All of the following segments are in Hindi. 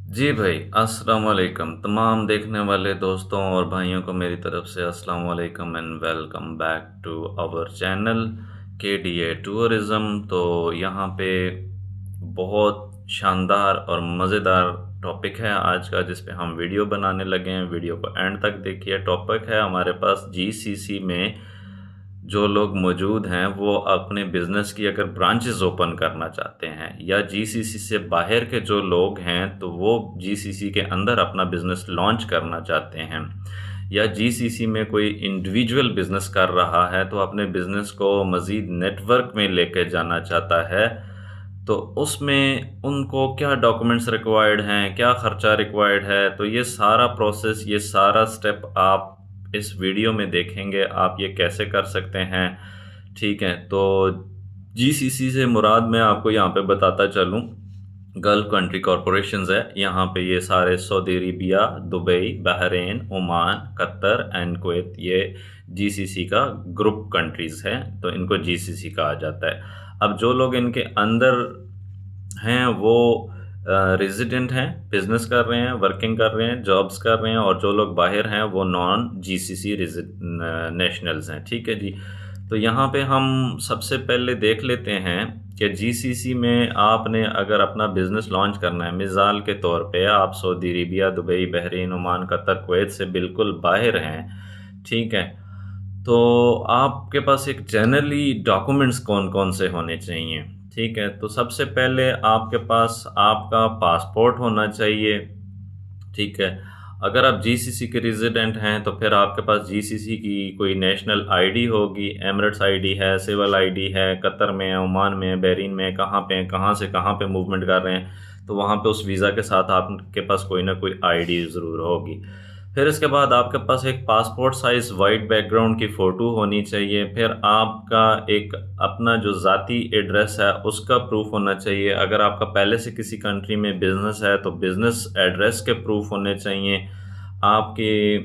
जी भाई, अस्सलाम वालेकुम। तमाम देखने वाले दोस्तों और भाइयों को मेरी तरफ से अस्सलाम वालेकुम and welcome back to our channel KDA tourism. तो यहाँ पे बहुत शानदार और मज़ेदार टॉपिक है आज का, जिस पे हम वीडियो बनाने लगे हैं। वीडियो को एंड तक देखिए। टॉपिक है हमारे पास जीसीसी में जो लोग मौजूद हैं वो अपने बिजनेस की अगर ब्रांचेस ओपन करना चाहते हैं, या जीसीसी से बाहर के जो लोग हैं तो वो जीसीसी के अंदर अपना बिजनेस लॉन्च करना चाहते हैं, या जीसीसी में कोई इंडिविजुअल बिजनेस कर रहा है तो अपने बिजनेस को मज़ीद नेटवर्क में लेके जाना चाहता है, तो उसमें उनको क्या डॉक्यूमेंट्स रिक्वायर्ड हैं, क्या ख़र्चा रिक्वायर्ड है। तो ये सारा प्रोसेस, ये सारा स्टेप आप इस वीडियो में देखेंगे, आप ये कैसे कर सकते हैं। ठीक है, तो जीसीसी से मुराद मैं आपको यहाँ पे बताता चलूँ, गल्फ कंट्री कॉरपोरेशंस है। यहाँ पे ये सारे Saudi Arabia, Dubai, Bahrain, Oman, Qatar and Kuwait, ये जीसीसी का ग्रुप कंट्रीज़ हैं, तो इनको जीसीसी कहा जाता है। अब जो लोग इनके अंदर हैं वो रेजिडेंट हैं, बिजनेस कर रहे हैं, वर्किंग कर रहे हैं, जॉब्स कर रहे हैं, और जो लोग बाहर हैं वो नॉन जीसीसी नेशनल्स हैं। ठीक है जी। तो यहाँ पे हम सबसे पहले देख लेते हैं कि जीसीसी में आपने अगर अपना बिजनेस लॉन्च करना है, मिसाल के तौर पे आप Saudi Arabia, Dubai, Bahrain, Oman, Qatar, Kuwait से बिल्कुल बाहर हैं। ठीक है, तो आपके पास एक जनरली डॉक्यूमेंट्स कौन कौन से होने चाहिए। ठीक है, तो सबसे पहले आपके पास आपका पासपोर्ट होना चाहिए। ठीक है, अगर आप जीसीसी के रेजिडेंट हैं तो फिर आपके पास जीसीसी की कोई नेशनल आईडी होगी। एमिरेट्स आईडी है, सिविल आईडी है, कतर में है, ओमान में है, बहरीन में है, कहाँ पे हैं, कहाँ से कहाँ पे मूवमेंट कर रहे हैं, तो वहाँ पे उस वीज़ा के साथ आपके पास कोई ना कोई आईडी ज़रूर होगी। फिर इसके बाद आपके पास एक पासपोर्ट साइज़ वाइट बैकग्राउंड की फ़ोटो होनी चाहिए। फिर आपका एक अपना जो ज़ाती एड्रेस है उसका प्रूफ होना चाहिए। अगर आपका पहले से किसी कंट्री में बिज़नेस है तो बिज़नेस एड्रेस के प्रूफ होने चाहिए। आपके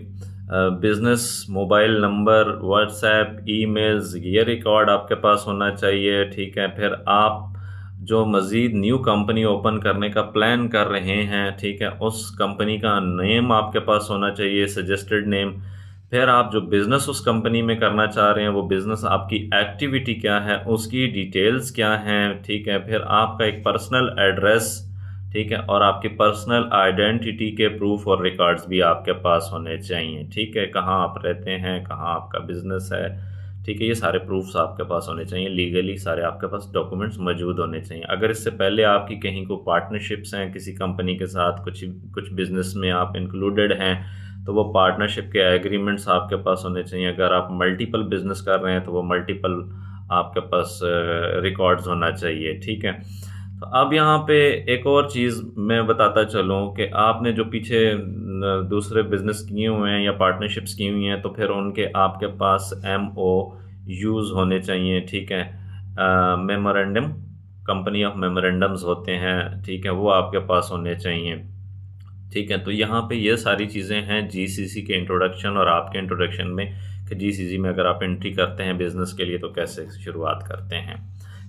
business mobile number, WhatsApp, emails, ये रिकॉर्ड आपके पास होना चाहिए। ठीक है, फिर आप जो मज़ीद न्यू कंपनी ओपन करने का प्लान कर रहे हैं, ठीक है, उस कंपनी का नेम आपके पास होना चाहिए, सजेस्टेड नेम। फिर आप जो बिज़नेस उस कंपनी में करना चाह रहे हैं वो बिज़नेस आपकी एक्टिविटी क्या है, उसकी डिटेल्स क्या हैं। ठीक है, फिर आपका एक पर्सनल एड्रेस, ठीक है, और आपकी पर्सनल आइडेंटिटी के प्रूफ और रिकॉर्ड्स भी आपके पास होने चाहिए। ठीक है, कहाँ आप रहते हैं, कहाँ आपका बिज़नेस है। ठीक है, ये सारे प्रूफ्स आपके पास होने चाहिए, लीगली सारे आपके पास डॉक्यूमेंट्स मौजूद होने चाहिए। अगर इससे पहले आपकी कहीं को पार्टनरशिप्स हैं किसी कंपनी के साथ, कुछ बिज़नेस में आप इंक्लूडेड हैं, तो वो पार्टनरशिप के एग्रीमेंट्स आपके पास होने चाहिए। अगर आप मल्टीपल बिज़नेस कर रहे हैं तो वो मल्टीपल आपके पास रिकॉर्ड्स होना चाहिए। ठीक है, तो अब यहाँ पे एक और चीज़ मैं बताता चलूँ कि आपने जो पीछे दूसरे बिजनेस किए हुए हैं या पार्टनरशिप्स की हुई हैं, तो फिर उनके आपके पास एमओ यूज़ होने चाहिए। ठीक है, मेमोरेंडम, कंपनी ऑफ मेमोरेंडम्स होते हैं, ठीक है, वो आपके पास होने चाहिए। ठीक है, तो यहाँ पे ये सारी चीज़ें हैं जीसीसी के इंट्रोडक्शन और आपके इंट्रोडक्शन में, कि जीसीसी में अगर आप एंट्री करते हैं बिज़नेस के लिए तो कैसे शुरुआत करते हैं,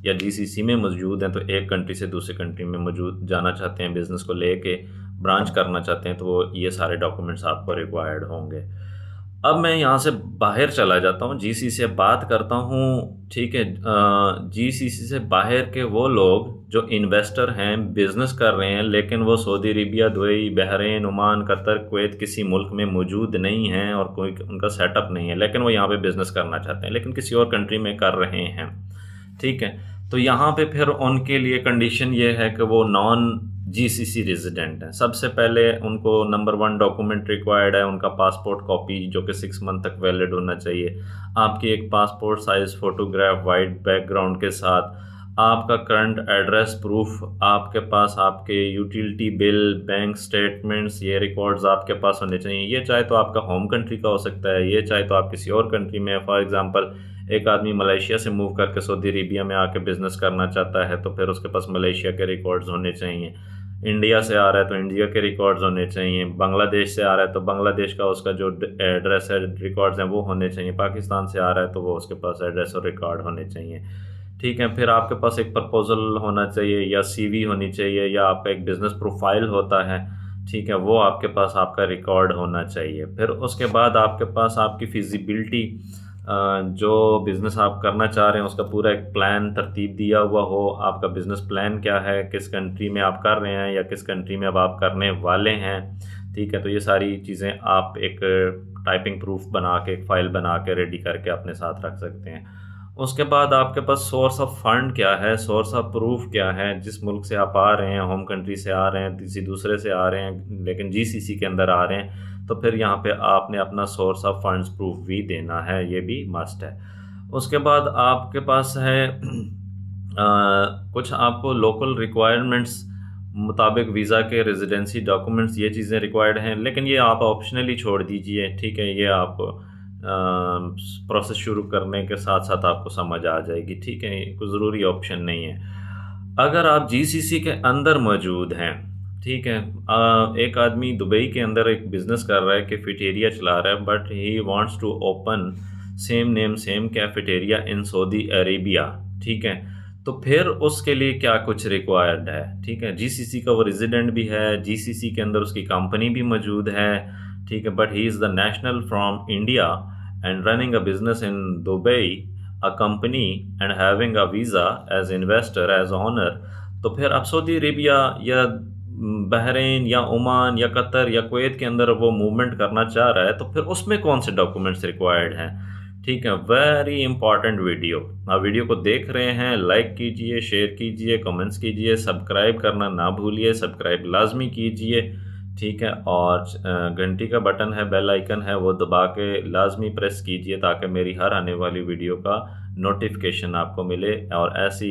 या जीसीसी में मौजूद हैं तो एक कंट्री से दूसरी कंट्री में मौजूद जाना चाहते हैं, बिज़नेस को लेके ब्रांच करना चाहते हैं, तो वो ये सारे डॉक्यूमेंट्स आपको रिक्वायर्ड होंगे। अब मैं यहाँ से बाहर चला जाता हूँ, जीसीसी से बात करता हूँ। ठीक है, जीसीसी से बाहर के वो लोग जो इन्वेस्टर हैं, बिज़नेस कर रहे हैं, लेकिन वो Saudi Arabia, Dubai, Bahrain, Oman, Qatar, Kuwait किसी मुल्क में मौजूद नहीं हैं और कोई उनका सेटअप नहीं है, लेकिन वो यहाँ पे बिज़नेस करना चाहते हैं, लेकिन किसी और कंट्री में कर रहे हैं। ठीक है, तो यहाँ पे फिर उनके लिए कंडीशन ये है कि वो नॉन जीसीसी रेजिडेंट हैं। सबसे पहले उनको नंबर 1 डॉक्यूमेंट रिक्वायर्ड है, उनका पासपोर्ट कॉपी जो कि 6 मंथ तक वैलिड होना चाहिए। आपकी एक passport size photograph white background के साथ, आपका करंट एड्रेस प्रूफ आपके पास, आपके यूटिलिटी बिल, बैंक स्टेटमेंट्स, ये रिकॉर्ड्स आपके पास होने चाहिए। ये चाहे तो आपका होम कंट्री का हो सकता है, ये चाहे तो आप किसी और कंट्री में। फॉर एग्ज़ाम्पल, एक आदमी मलेशिया से मूव करके सऊदी अरेबिया में आके बिज़नेस करना चाहता है, तो फिर उसके पास मलेशिया के रिकॉर्ड्स होने चाहिए। इंडिया से आ रहा है तो इंडिया के रिकॉर्ड्स होने चाहिए। बांग्लादेश से आ रहा है तो बांग्लादेश का उसका जो एड्रेस है, रिकॉर्ड्स हैं, वो होने चाहिए। पाकिस्तान से आ रहा है तो वो उसके पास एड्रेस और रिकॉर्ड होने चाहिए। ठीक है, फिर आपके पास एक प्रपोज़ल होना चाहिए, या सीवी होनी चाहिए, या आपका एक बिज़नेस प्रोफाइल होता है। ठीक है, वो आपके पास आपका रिकॉर्ड होना चाहिए। फिर उसके बाद आपके पास आपकी फिजिबिलिटी, जो बिज़नेस आप करना चाह रहे हैं उसका पूरा एक प्लान तरतीब दिया हुआ हो। आपका बिज़नेस प्लान क्या है, किस कंट्री में आप कर रहे हैं या किस कंट्री में अब आप करने वाले हैं। ठीक है, तो ये सारी चीज़ें आप एक टाइपिंग प्रूफ बना के, एक फ़ाइल बना के रेडी करके अपने साथ रख सकते हैं। उसके बाद आपके पास सोर्स ऑफ फंड क्या है, सोर्स ऑफ प्रूफ क्या है। जिस मुल्क से आप आ रहे हैं, होम कंट्री से आ रहे हैं, किसी दूसरे से आ रहे हैं लेकिन जीसीसी के अंदर आ रहे हैं, तो फिर यहाँ पे आपने अपना सोर्स ऑफ फंड्स प्रूफ भी देना है, ये भी मस्ट है। उसके बाद आपके पास है कुछ आपको लोकल रिक्वायरमेंट्स मुताबिक वीज़ा के रेजिडेंसी डॉक्यूमेंट्स, ये चीज़ें रिक्वायर्ड हैं, लेकिन ये आप ऑप्शनली छोड़ दीजिए। ठीक है, ये आप प्रोसेस शुरू करने के साथ साथ आपको समझ आ जाएगी। ठीक है, कोई ज़रूरी ऑप्शन नहीं है। अगर आप जीसीसी के अंदर मौजूद हैं, ठीक है, एक आदमी दुबई के अंदर एक बिज़नेस कर रहा है, कैफेटेरिया चला रहा है, but he wants to open same name same cafeteria in Saudi Arabia. ठीक है, तो फिर उसके लिए क्या कुछ रिक्वायर्ड है। ठीक है, जीसीसी का वो रेजिडेंट भी है, जीसीसी के अंदर उसकी कंपनी भी मौजूद है। ठीक है, but he is the national from India and running a business in Dubai, a company and having a visa as investor as owner, तो फिर अब सऊदी अरेबिया या बहरीन या ओमान या कतर या कुवैत के अंदर वो मूवमेंट करना चाह रहा है, तो फिर उसमें कौन से डॉक्यूमेंट्स रिक्वायर्ड हैं। ठीक है, वेरी इंपॉर्टेंट वीडियो। आप वीडियो को देख रहे हैं, लाइक कीजिए, शेयर कीजिए, कमेंट्स कीजिए, सब्सक्राइब करना ना भूलिए, सब्सक्राइब लाजमी कीजिए। ठीक है, और घंटी का बटन है, बेल आइकन है, वो दबा के लाजमी प्रेस कीजिए ताकि मेरी हर आने वाली वीडियो का नोटिफिकेशन आपको मिले और ऐसी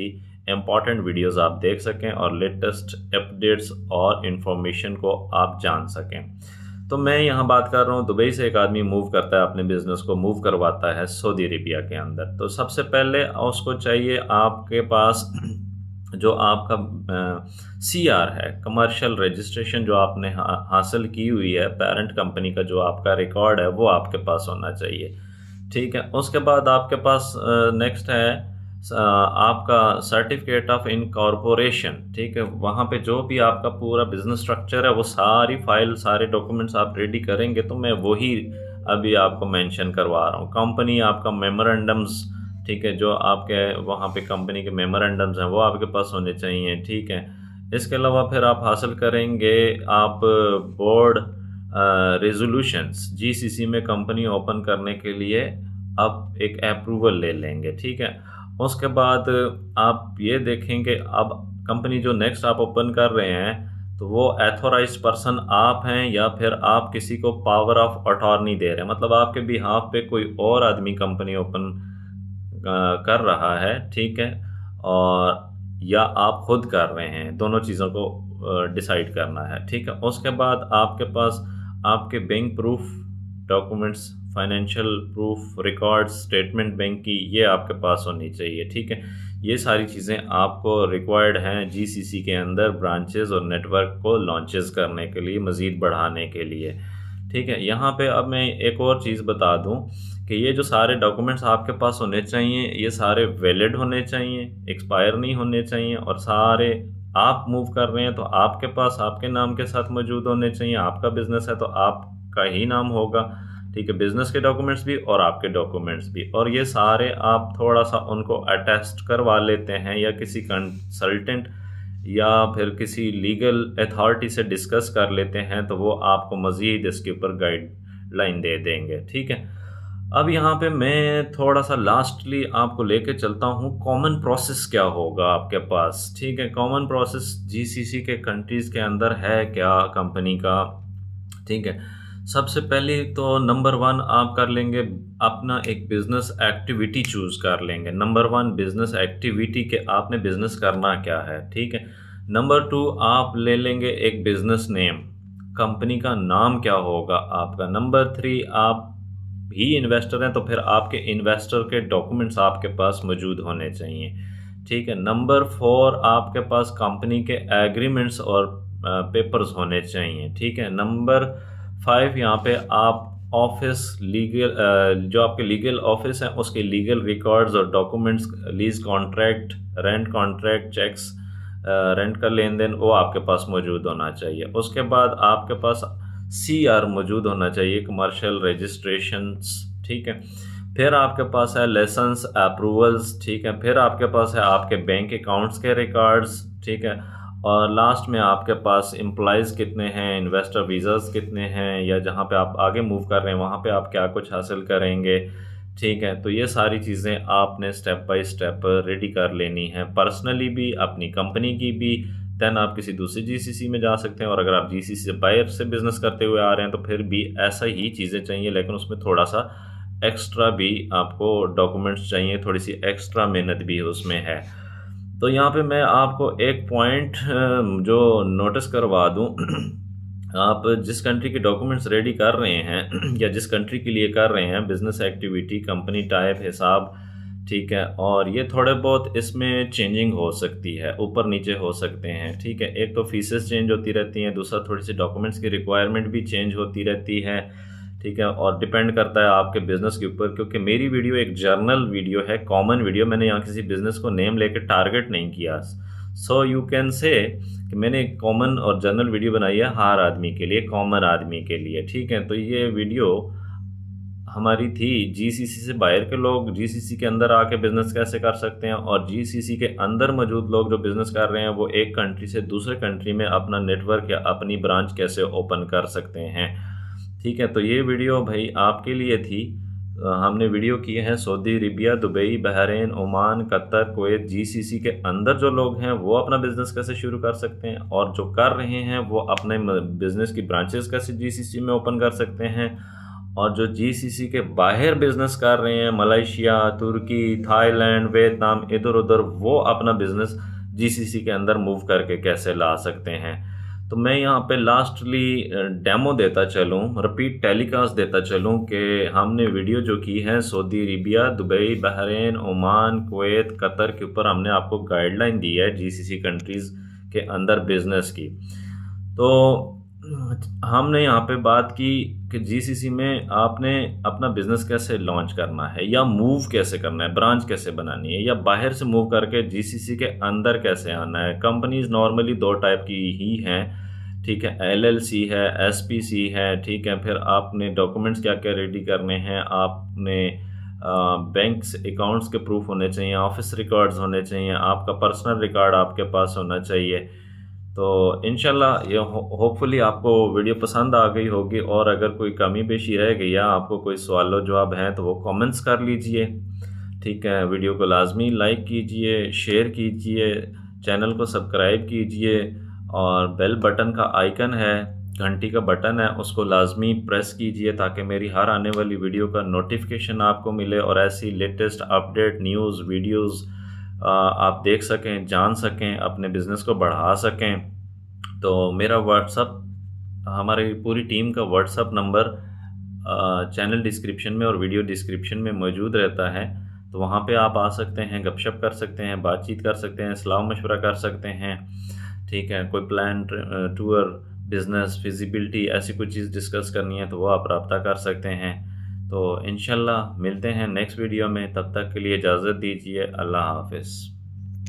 इम्पॉर्टेंट वीडियोस आप देख सकें और लेटेस्ट अपडेट्स और इन्फॉर्मेशन को आप जान सकें। तो मैं यहाँ बात कर रहा हूँ, दुबई से एक आदमी मूव करता है, अपने बिज़नेस को मूव करवाता है सऊदी अरेबिया के अंदर। तो सबसे पहले उसको चाहिए आपके पास जो आपका CR है, कमर्शियल रजिस्ट्रेशन, जो आपने हासिल की हुई है, पेरेंट कंपनी का जो आपका रिकॉर्ड है वो आपके पास होना चाहिए। ठीक है, उसके बाद आपके पास नेक्स्ट है आपका सर्टिफिकेट ऑफ इनकॉर्पोरेशन। ठीक है, वहाँ पे जो भी आपका पूरा बिजनेस स्ट्रक्चर है वो सारी फाइल, सारे डॉक्यूमेंट्स आप रेडी करेंगे, तो मैं वही अभी आपको मेंशन करवा रहा हूँ। कंपनी आपका मेमोरेंडम्स, ठीक है, जो आपके वहाँ पे कंपनी के मेमोरेंडम्स हैं वो आपके पास होने चाहिए। ठीक है, इसके अलावा फिर आप हासिल करेंगे आप बोर्ड रेजोल्यूशंस, जीसीसी में कंपनी ओपन करने के लिए आप एक अप्रूवल ले लेंगे। ठीक है, उसके बाद आप ये देखेंगे अब कंपनी जो नेक्स्ट आप ओपन कर रहे हैं तो वो एथोराइज्ड पर्सन आप हैं या फिर आप किसी को पावर ऑफ अटॉर्नी दे रहे हैं, मतलब आपके बिहाफ पे कोई और आदमी कंपनी ओपन कर रहा है। ठीक है, और या आप खुद कर रहे हैं, दोनों चीज़ों को डिसाइड करना है। ठीक है, उसके बाद आपके पास आपके bank proof documents, financial proof, records, statement bank की, ये आपके पास होनी चाहिए। ठीक है, ये सारी चीज़ें आपको रिक्वायर्ड हैं जीसीसी के अंदर ब्रांचेस और नेटवर्क को लॉन्चेस करने के लिए, मज़ीद बढ़ाने के लिए। ठीक है, यहाँ पे अब मैं एक और चीज़ बता दूँ कि ये जो सारे डॉक्यूमेंट्स आपके पास होने चाहिए, ये सारे वैलिड होने चाहिए, एक्सपायर नहीं होने चाहिए, और सारे आप मूव कर रहे हैं तो आपके पास आपके नाम के साथ मौजूद होने चाहिए। आपका बिज़नेस है तो आपका ही नाम होगा। ठीक है, बिज़नेस के डॉक्यूमेंट्स भी और आपके डॉक्यूमेंट्स भी, और ये सारे आप थोड़ा सा उनको अटेस्ट करवा लेते हैं या किसी कंसल्टेंट या फिर किसी लीगल अथॉरिटी से डिस्कस कर लेते हैं, तो वो आपको मज़ीद इसके ऊपर गाइडलाइन दे देंगे। ठीक है, अब यहाँ पे मैं थोड़ा सा लास्टली आपको लेके चलता हूँ, कॉमन प्रोसेस क्या होगा आपके पास। ठीक है, कॉमन प्रोसेस जीसीसी के कंट्रीज़ के अंदर है क्या कंपनी का। ठीक है, सबसे पहले तो नंबर 1 आप कर लेंगे अपना एक बिज़नेस एक्टिविटी चूज़ कर लेंगे। नंबर 1 बिज़नेस एक्टिविटी के आपने बिज़नेस करना क्या है। ठीक है, नंबर 2 आप ले लेंगे एक बिज़नेस नेम, कंपनी का नाम क्या होगा आपका। नंबर 3 आप भी इन्वेस्टर हैं तो फिर आपके इन्वेस्टर के डॉक्यूमेंट्स आपके पास मौजूद होने चाहिए। ठीक है, नंबर 4 आपके पास कंपनी के एग्रीमेंट्स और पेपर्स होने चाहिए। ठीक है, नंबर 5 यहाँ पे आप ऑफिस लीगल, जो आपके लीगल ऑफिस हैं उसके लीगल रिकॉर्ड्स और documents, lease contract, rent contract, cheques, rent का लेन देन वो आपके पास मौजूद होना चाहिए। उसके बाद आपके पास CR मौजूद होना चाहिए, कमर्शियल रजिस्ट्रेशंस, ठीक है। फिर आपके पास है लाइसेंस अप्रूवल्स, ठीक है। फिर आपके पास है आपके बैंक अकाउंट्स के रिकॉर्ड्स, ठीक है। और लास्ट में आपके पास एम्प्लॉयज़ कितने हैं, इन्वेस्टर वीज़ाज़ कितने हैं, या जहाँ पे आप आगे मूव कर रहे हैं वहाँ पे आप क्या कुछ हासिल करेंगे, ठीक है। तो ये सारी चीज़ें आपने स्टेप बाय स्टेप रेडी कर लेनी है, पर्सनली भी, अपनी कंपनी की भी। देन आप किसी दूसरी GCC में जा सकते हैं, और अगर आप GCC से बाहर से बिज़नेस करते हुए आ रहे हैं तो फिर भी ऐसा ही चीज़ें चाहिए, लेकिन उसमें थोड़ा सा एक्स्ट्रा भी आपको डॉक्यूमेंट्स चाहिए, थोड़ी सी एक्स्ट्रा मेहनत भी उसमें है। तो यहाँ पे मैं आपको एक पॉइंट जो नोटिस करवा दूँ आप जिस कंट्री के डॉक्यूमेंट्स रेडी कर रहे हैं या जिस कंट्री के लिए कर रहे हैं, बिजनेस एक्टिविटी, कंपनी टाइप, हिसाब, ठीक है, और ये थोड़े बहुत इसमें चेंजिंग हो सकती है, ऊपर नीचे हो सकते हैं, ठीक है। एक तो फीसेस चेंज होती रहती हैं, दूसरा थोड़ी सी डॉक्यूमेंट्स की रिक्वायरमेंट भी चेंज होती रहती है, ठीक है। और डिपेंड करता है आपके बिज़नेस के ऊपर, क्योंकि मेरी वीडियो एक जर्नल वीडियो है, कॉमन वीडियो। मैंने यहाँ किसी बिज़नेस को नेम लेके टारगेट नहीं किया। सो यू कैन से कि मैंने एक कॉमन और जनरल वीडियो बनाई है हर आदमी के लिए, कॉमन आदमी के लिए, ठीक है। तो ये वीडियो हमारी थी GCC से बाहर के लोग GCC के अंदर आके बिज़नेस कैसे कर सकते हैं, और GCC के अंदर मौजूद लोग जो बिज़नेस कर रहे हैं वो एक कंट्री से दूसरे कंट्री में अपना नेटवर्क या अपनी ब्रांच कैसे ओपन कर सकते हैं, ठीक है। तो ये वीडियो भाई आपके लिए थी। हमने वीडियो किए हैं Saudi Arabia, Dubai, Bahrain, Oman, Qatar, Kuwait, GCC के अंदर जो लोग हैं वो अपना बिज़नेस कैसे शुरू कर सकते हैं, और जो कर रहे हैं वो अपने बिज़नेस की ब्रांचेस कैसे GCC में ओपन कर सकते हैं, और जो GCC के बाहर बिज़नेस कर रहे हैं, मलेशिया, तुर्की, थाईलैंड, वियतनाम, इधर उधर, वो अपना बिज़नेस GCC के अंदर मूव करके कैसे ला सकते हैं। तो मैं यहाँ पे लास्टली डेमो देता चलूँ, रिपीट टेलीकास्ट देता चलूँ कि हमने वीडियो जो की है Saudi Arabia, Dubai, Bahrain, Oman, Kuwait, Qatar के ऊपर हमने आपको गाइडलाइन दी है GCC कंट्रीज़ के अंदर बिज़नेस की। तो हमने यहाँ पे बात की कि GCC में आपने अपना बिज़नेस कैसे लॉन्च करना है, या मूव कैसे करना है, ब्रांच कैसे बनानी है, या बाहर से मूव करके GCC के अंदर कैसे आना है। कंपनीज़ नॉर्मली दो टाइप की ही हैं, ठीक है। LLC है, SPC है, ठीक है। फिर आपने डॉक्यूमेंट्स क्या क्या रेडी करने हैं, आपने बैंक्स अकाउंट्स के प्रूफ होने चाहिए, ऑफिस रिकॉर्ड्स होने चाहिए, आपका पर्सनल रिकॉर्ड आपके पास होना चाहिए। तो इंशाल्लाह ये होपफुली आपको वीडियो पसंद आ गई होगी, और अगर कोई कमी पेशी रह गई या आपको कोई सवाल जवाब हैं तो वो कमेंट्स कर लीजिए, ठीक है। वीडियो को लाजमी लाइक कीजिए, शेयर कीजिए, चैनल को सब्सक्राइब कीजिए, और बेल बटन का आइकन है, घंटी का बटन है, उसको लाजमी प्रेस कीजिए ताकि मेरी हर आने वाली वीडियो का नोटिफिकेशन आपको मिले, और ऐसी लेटेस्ट अपडेट, न्यूज़, वीडियोज़ आप देख सकें, जान सकें, अपने बिज़नेस को बढ़ा सकें। तो मेरा व्हाट्सअप, हमारी पूरी टीम का व्हाट्सअप नंबर चैनल डिस्क्रिप्शन में और वीडियो डिस्क्रिप्शन में मौजूद रहता है। तो वहाँ पे आप आ सकते हैं, गपशप कर सकते हैं, बातचीत कर सकते हैं, सलाह मशवरा कर सकते हैं, ठीक है। कोई प्लान, टूर, बिज़नेस, फिजिबिलिटी, ऐसी कोई चीज़ डिस्कस करनी है तो वो आप रब्ता कर सकते हैं। तो इंशाल्लाह मिलते हैं नेक्स्ट वीडियो में, तब तक के लिए इजाज़त दीजिए। अल्लाह हाफ़िज़।